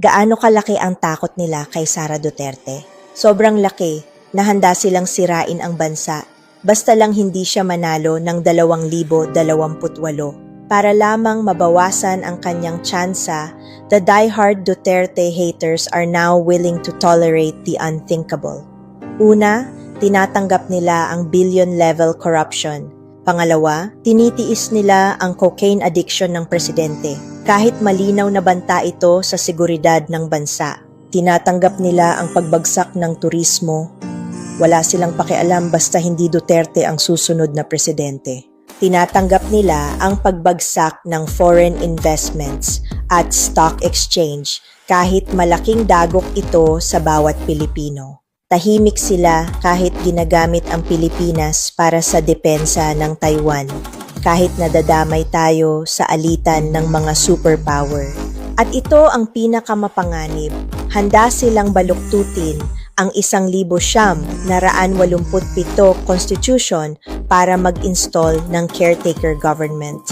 Gaano kalaki ang takot nila kay Sara Duterte? Sobrang laki na handa silang sirain ang bansa basta lang hindi siya manalo ng 2028. Para lamang mabawasan ang kanyang tsansa, the diehard Duterte haters are now willing to tolerate the unthinkable. Una, tinatanggap nila ang billion-level corruption. Pangalawa, tinitiis nila ang cocaine addiction ng presidente. Kahit malinaw na banta ito sa seguridad ng bansa. Tinatanggap nila ang pagbagsak ng turismo. Wala silang pakialam basta hindi Duterte ang susunod na presidente. Tinatanggap nila ang pagbagsak ng foreign investments at stock exchange kahit malaking dagok ito sa bawat Pilipino. Tahimik sila kahit ginagamit ang Pilipinas para sa depensa ng Taiwan, kahit nadadamay tayo sa alitan ng mga superpower. At ito ang pinakamapanganib, handa silang baluktutin ang 1,987 Constitution para mag-install ng caretaker government.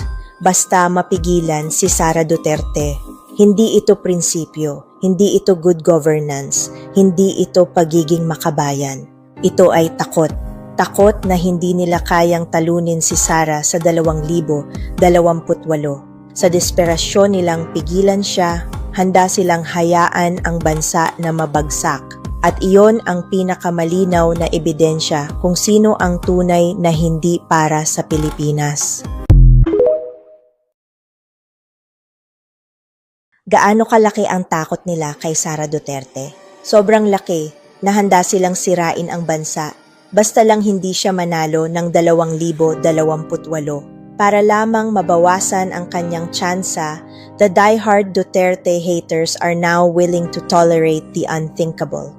Basta mapigilan si Sara Duterte. Hindi ito prinsipyo, hindi ito good governance, hindi ito pagiging makabayan. Ito ay takot. Takot na hindi nila kayang talunin si Sara sa 2028. Sa desperasyon nilang pigilan siya, handa silang hayaan ang bansa na mabagsak. At iyon ang pinakamalinaw na ebidensya kung sino ang tunay na hindi para sa Pilipinas. Gaano kalaki ang takot nila kay Sara Duterte? Sobrang laki na handa silang sirain ang bansa basta lang hindi siya manalo ng 2028. Para lamang mabawasan ang kanyang tsansa, the diehard Duterte haters are now willing to tolerate the unthinkable.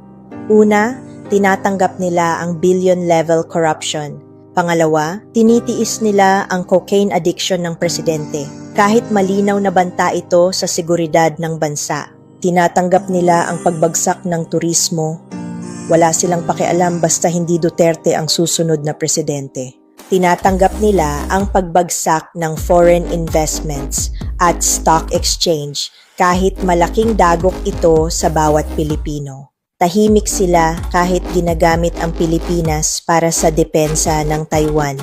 Una, tinatanggap nila ang billion-level corruption. Pangalawa, tinitiis nila ang cocaine addiction ng presidente. Kahit malinaw na banta ito sa seguridad ng bansa. Tinatanggap nila ang pagbagsak ng turismo. Wala silang pakialam basta hindi Duterte ang susunod na presidente. Tinatanggap nila ang pagbagsak ng foreign investments at stock exchange kahit malaking dagok ito sa bawat Pilipino. Tahimik sila kahit ginagamit ang Pilipinas para sa depensa ng Taiwan,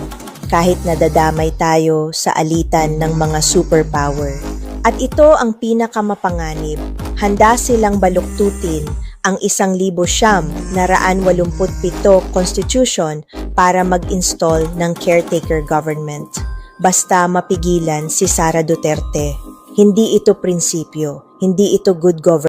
kahit nadadamay tayo sa alitan ng mga superpower. At ito ang pinakamapanganib, handa silang baluktutin ang 1,987 Constitution para mag-install ng caretaker government. Basta mapigilan si Sara Duterte. Hindi ito prinsipyo, hindi ito good governance.